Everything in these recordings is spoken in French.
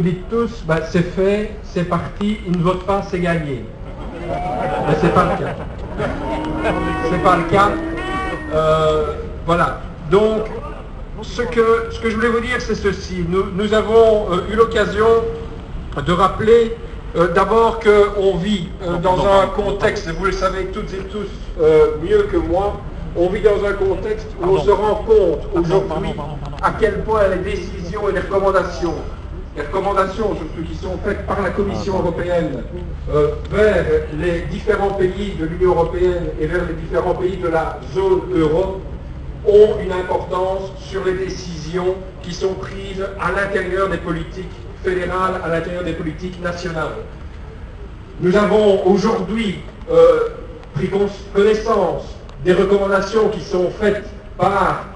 vous dites tous, ben, c'est fait, c'est parti, ils ne votent pas, c'est gagné. Mais c'est pas le cas. C'est pas le cas. Voilà. Donc, ce que je voulais vous dire, c'est ceci. Nous avons eu l'occasion de rappeler d'abord qu'on vit dans un contexte, et vous le savez toutes et tous mieux que moi, on vit dans un contexte où on se rend compte aujourd'hui à quel point les décisions et les recommandations surtout qui sont faites par la Commission européenne vers les différents pays de l'Union européenne et vers les différents pays de la zone euro ont une importance sur les décisions qui sont prises à l'intérieur des politiques fédérales, à l'intérieur des politiques nationales. Nous avons aujourd'hui pris connaissance des recommandations qui sont faites par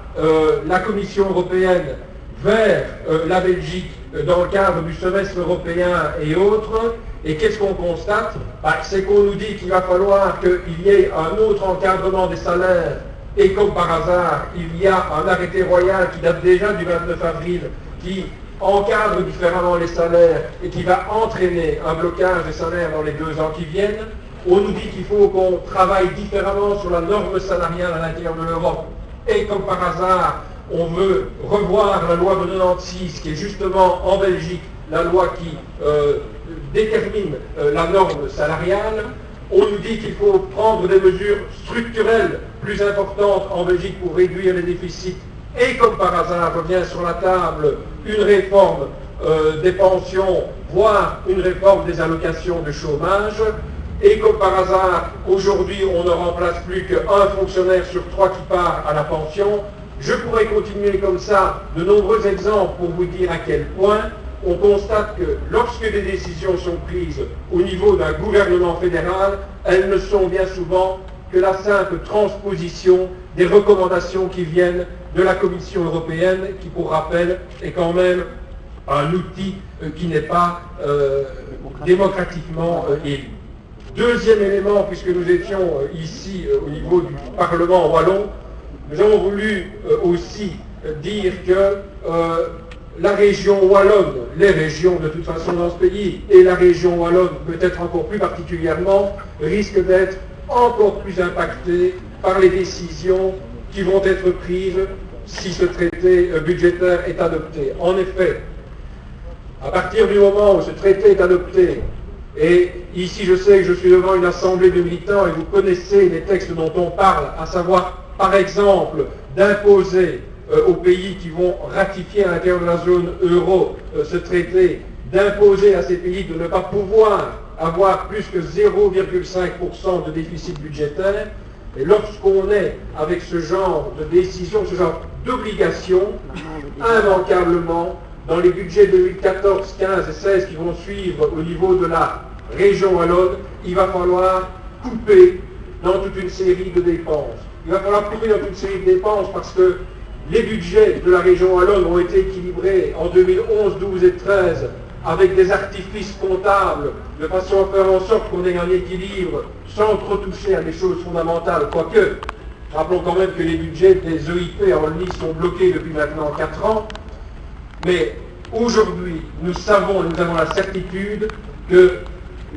la Commission européenne vers la Belgique dans le cadre du semestre européen et autres. Et qu'est-ce qu'on constate? C'est qu'on nous dit qu'il va falloir qu'il y ait un autre encadrement des salaires. Et comme par hasard, il y a un arrêté royal qui date déjà du 29 avril, qui encadre différemment les salaires et qui va entraîner un blocage des salaires dans les 2 ans qui viennent. On nous dit qu'il faut qu'on travaille différemment sur la norme salariale à l'intérieur de l'Europe. Et comme par hasard, on veut revoir la loi de 96, qui est justement en Belgique la loi qui détermine la norme salariale. On nous dit qu'il faut prendre des mesures structurelles plus importantes en Belgique pour réduire les déficits. Et comme par hasard, revient sur la table une réforme des pensions, voire une réforme des allocations de chômage. Et comme par hasard, aujourd'hui, on ne remplace plus qu'un fonctionnaire sur 3 qui part à la pension. Je pourrais continuer comme ça de nombreux exemples pour vous dire à quel point on constate que lorsque des décisions sont prises au niveau d'un gouvernement fédéral, elles ne sont bien souvent que la simple transposition des recommandations qui viennent de la Commission européenne, qui, pour rappel, est quand même un outil qui n'est pas démocratiquement élu. Deuxième élément, puisque nous étions ici au niveau du Parlement wallon, nous avons voulu aussi dire que la région wallonne, les régions de toute façon dans ce pays, et la région wallonne peut-être encore plus particulièrement, risquent d'être encore plus impactées par les décisions qui vont être prises si ce traité budgétaire est adopté. En effet, à partir du moment où ce traité est adopté, et ici je sais que je suis devant une assemblée de militants et vous connaissez les textes dont on parle, à savoir par exemple d'imposer aux pays qui vont ratifier à l'intérieur de la zone euro ce traité, d'imposer à ces pays de ne pas pouvoir avoir plus que 0,5% de déficit budgétaire. Et lorsqu'on est avec ce genre de décision, ce genre d'obligation, immanquablement, dans les budgets 2014, 15 et 16 qui vont suivre au niveau de la région wallonne, il va falloir couper dans toute une série de dépenses. Il va falloir couper dans toute une série de dépenses parce que les budgets de la région wallonne ont été équilibrés en 2011, 12 et 13 avec des artifices comptables de façon à faire en sorte qu'on ait un équilibre sans trop toucher à des choses fondamentales. Quoique, rappelons quand même que les budgets des EIP en LNI sont bloqués depuis maintenant 4 ans. Mais aujourd'hui, nous avons la certitude que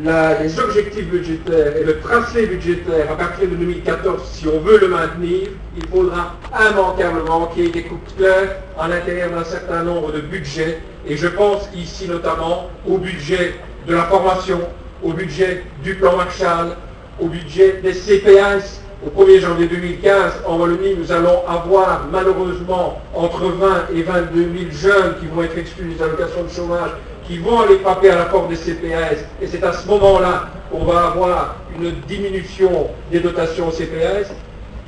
les objectifs budgétaires et le tracé budgétaire à partir de 2014, si on veut le maintenir, il faudra immanquablement qu'il y ait des coupes claires à l'intérieur d'un certain nombre de budgets. Et je pense ici notamment au budget de la formation, au budget du plan Marshall, au budget des CPS. Au 1er janvier 2015, en Wallonie, nous allons avoir malheureusement entre 20 et 22 000 jeunes qui vont être exclus des allocations de chômage, qui vont aller frapper à la porte des CPS. Et c'est à ce moment-là qu'on va avoir une diminution des dotations aux CPS,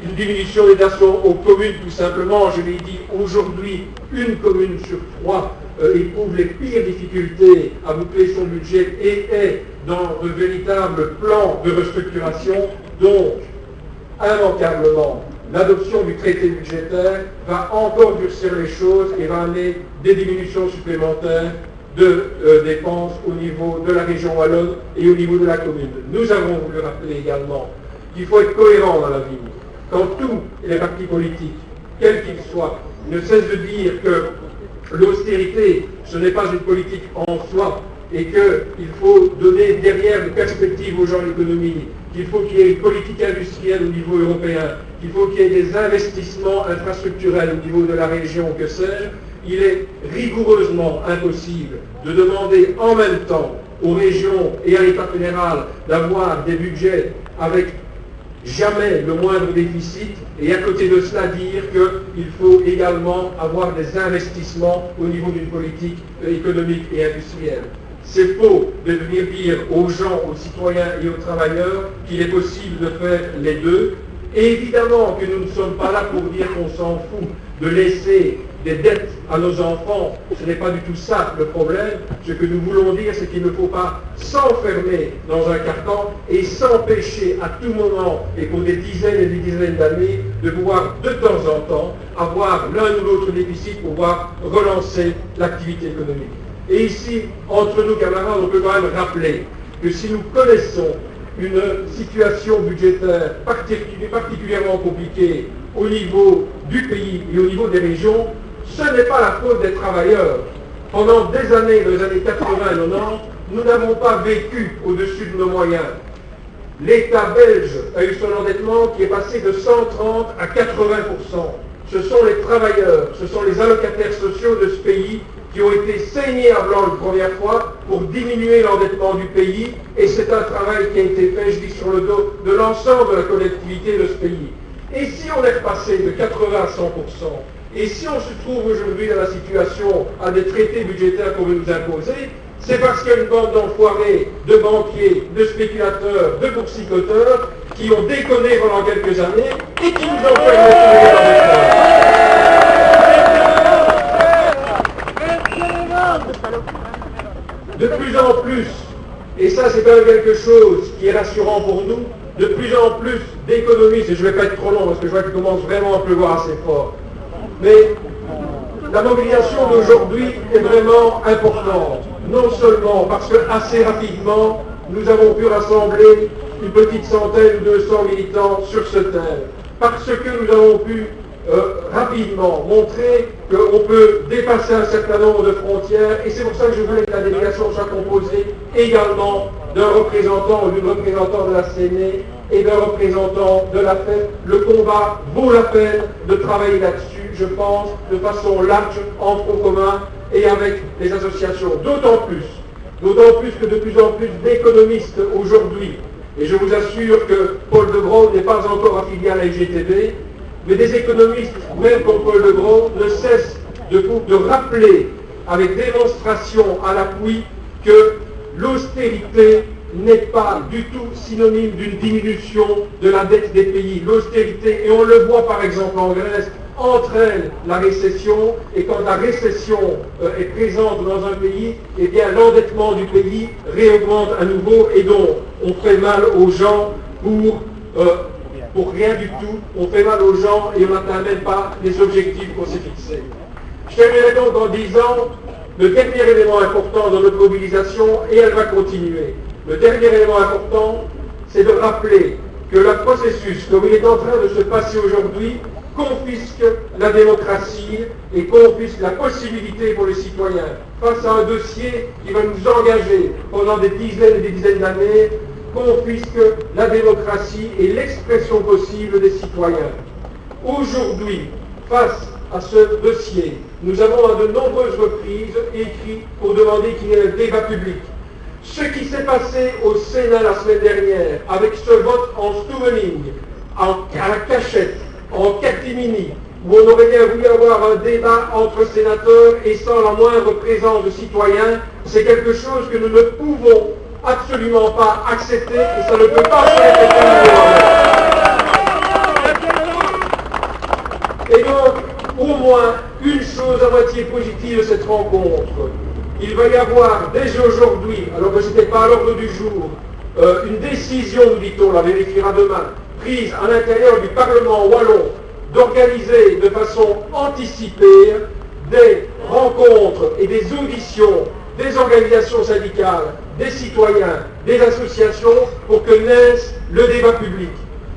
une diminution des dotations aux communes, tout simplement. Je l'ai dit, aujourd'hui, une commune sur 3 éprouve les pires difficultés à boucler son budget et est dans de véritables plans de restructuration. Donc, immanquablement, l'adoption du traité budgétaire va encore durcir les choses et va amener des diminutions supplémentaires de dépenses au niveau de la région wallonne et au niveau de la commune. Nous avons voulu rappeler également qu'il faut être cohérent dans la vie. Quand tous les partis politiques, quels qu'ils soient, ne cessent de dire que l'austérité, ce n'est pas une politique en soi, et qu'il faut donner derrière des perspectives aux gens de l'économie, qu'il faut qu'il y ait une politique industrielle au niveau européen, qu'il faut qu'il y ait des investissements infrastructurels au niveau de la région, que sais-je, il est rigoureusement impossible de demander en même temps aux régions et à l'État fédéral d'avoir des budgets avec jamais le moindre déficit, et à côté de cela dire qu'il faut également avoir des investissements au niveau d'une politique économique et industrielle. C'est faux de venir dire aux gens, aux citoyens et aux travailleurs qu'il est possible de faire les deux. Et évidemment que nous ne sommes pas là pour dire qu'on s'en fout de laisser des dettes à nos enfants. Ce n'est pas du tout ça le problème. Ce que nous voulons dire, c'est qu'il ne faut pas s'enfermer dans un carcan et s'empêcher à tout moment, et pour des dizaines et des dizaines d'années, de pouvoir de temps en temps avoir l'un ou l'autre déficit pour pouvoir relancer l'activité économique. Et ici, entre nous camarades, on peut quand même rappeler que si nous connaissons une situation budgétaire particulièrement compliquée au niveau du pays et au niveau des régions, ce n'est pas la faute des travailleurs. Pendant des années, dans les années 80 et 90, nous n'avons pas vécu au-dessus de nos moyens. L'État belge a eu son endettement qui est passé de 130 à 80%. Ce sont les travailleurs, ce sont les allocataires sociaux de ce pays qui ont été saignés à blanc une première fois pour diminuer l'endettement du pays, et c'est un travail qui a été fait, je dis, sur le dos de l'ensemble de la collectivité de ce pays. Et si on est repassé de 80 à 100%, et si on se trouve aujourd'hui dans la situation à des traités budgétaires qu'on veut nous imposer, c'est parce qu'il y a une bande d'enfoirés, de banquiers, de spéculateurs, de boursicoteurs qui ont déconné pendant quelques années et qui nous ont permis de trouver l'endettement. De plus en plus, et ça c'est quand même quelque chose qui est rassurant pour nous, de plus en plus d'économistes, et je ne vais pas être trop long parce que je vois qu'il commence vraiment à pleuvoir assez fort, mais la mobilisation d'aujourd'hui est vraiment importante, non seulement parce que assez rapidement nous avons pu rassembler une petite centaine ou 200 militants sur ce thème, parce que nous avons pu rapidement montrer qu'on peut dépasser un certain nombre de frontières, et c'est pour ça que je voulais que la délégation soit composée également d'un représentant ou d'une représentante de la CNE et d'un représentant de la FEP. Le combat vaut la peine de travailler là-dessus, je pense, de façon large, en front commun et avec les associations. D'autant plus que de plus en plus d'économistes aujourd'hui, et je vous assure que Paul de Gros n'est pas encore affilié à la IGTB, mais des économistes, même comme Paul de Gros, ne cessent de rappeler avec démonstration à l'appui que l'austérité n'est pas du tout synonyme d'une diminution de la dette des pays. L'austérité, et on le voit par exemple en Grèce, entraîne la récession, et quand la récession est présente dans un pays, eh bien l'endettement du pays réaugmente à nouveau, et donc on fait mal aux gens pour rien du tout, on fait mal aux gens et on n'atteint même pas les objectifs qu'on s'est fixés. Je terminerai donc en disant le dernier élément important dans notre mobilisation, et elle va continuer. Le dernier élément important, c'est de rappeler que le processus, comme il est en train de se passer aujourd'hui, confisque la démocratie et confisque la possibilité pour les citoyens, face à un dossier qui va nous engager pendant des dizaines et des dizaines d'années, confisque la démocratie et l'expression possible des citoyens. Aujourd'hui, face à ce dossier, nous avons à de nombreuses reprises écrit pour demander qu'il y ait un débat public. Ce qui s'est passé au Sénat la semaine dernière, avec ce vote en stoumening, à la cachette, en catimini, où on aurait bien voulu avoir un débat entre sénateurs et sans la moindre présence de citoyens, c'est quelque chose que nous ne pouvons absolument pas accepter, et ça ne peut pas se répéter. Et donc, au moins, une chose à moitié positive de cette rencontre. Il va y avoir dès aujourd'hui, alors que ce n'était pas à l'ordre du jour, une décision, nous dit-on, la vérifiera demain, prise à l'intérieur du Parlement wallon, d'organiser de façon anticipée des rencontres et des auditions des organisations syndicales, des citoyens, des associations, pour que naisse le débat public.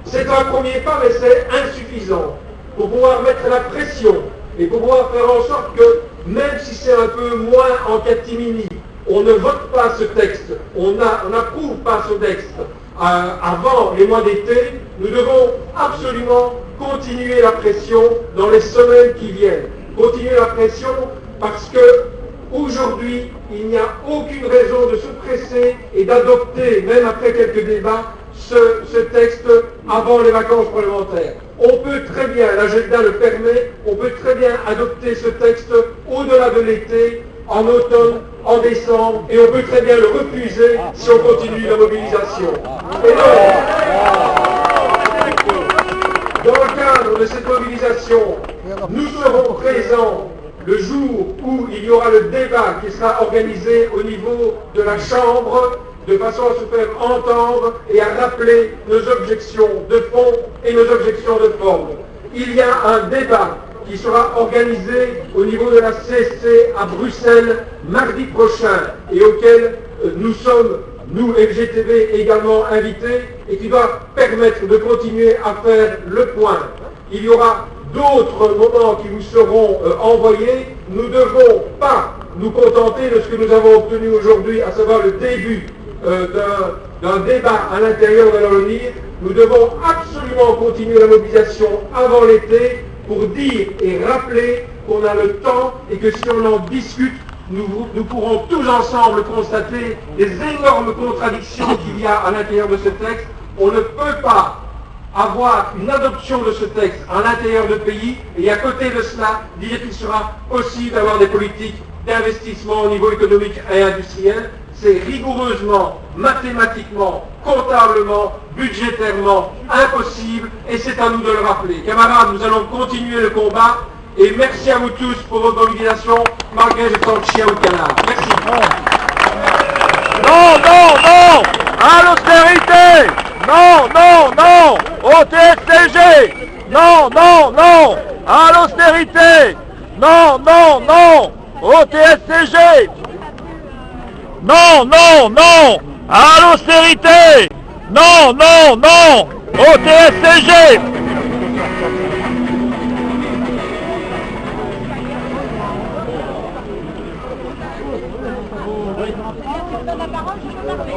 C'est un premier pas, mais c'est insuffisant pour pouvoir mettre la pression et pour pouvoir faire en sorte que même si c'est un peu moins en catimini. On ne vote pas ce texte, on n'approuve pas ce texte avant les mois d'été. Nous devons absolument continuer la pression dans les semaines qui viennent. Continuer la pression parce que aujourd'hui, il n'y a aucune raison de se presser et d'adopter, même après quelques débats, ce texte avant les vacances parlementaires. On peut très bien, l'agenda le permet, on peut très bien adopter ce texte au-delà de l'été, en automne, en décembre, et on peut très bien le refuser si on continue la mobilisation. Et donc, dans le cadre de cette mobilisation, nous serons présents le jour où il y aura le débat qui sera organisé au niveau de la Chambre, de façon à se faire entendre et à rappeler nos objections de fond et nos objections de forme. Il y a un débat qui sera organisé au niveau de la CSC à Bruxelles mardi prochain et auquel nous sommes, nous FGTB, également invités et qui doit permettre de continuer à faire le point. Il y aura d'autres moments qui vous seront envoyés. Nous ne devons pas nous contenter de ce que nous avons obtenu aujourd'hui, à savoir le début d'un débat à l'intérieur de l'ONIR. Nous devons absolument continuer la mobilisation avant l'été pour dire et rappeler qu'on a le temps et que si on en discute, nous pourrons tous ensemble constater les énormes contradictions qu'il y a à l'intérieur de ce texte. On ne peut pas avoir une adoption de ce texte à l'intérieur du pays et à côté de cela dire qu'il sera possible d'avoir des politiques d'investissement au niveau économique et industriel. C'est rigoureusement, mathématiquement, comptablement, budgétairement impossible et c'est à nous de le rappeler. Camarades, nous allons continuer le combat et merci à vous tous pour votre mobilisation malgré le temps de chien au canard. Merci. Non, non, non à l'austérité. Non, non, non au TSCG. Non, non, non à l'austérité. Non, non, non au TSCG. Non, non, non à l'austérité. Non, non, non au TSCG. La parole, je peux parler.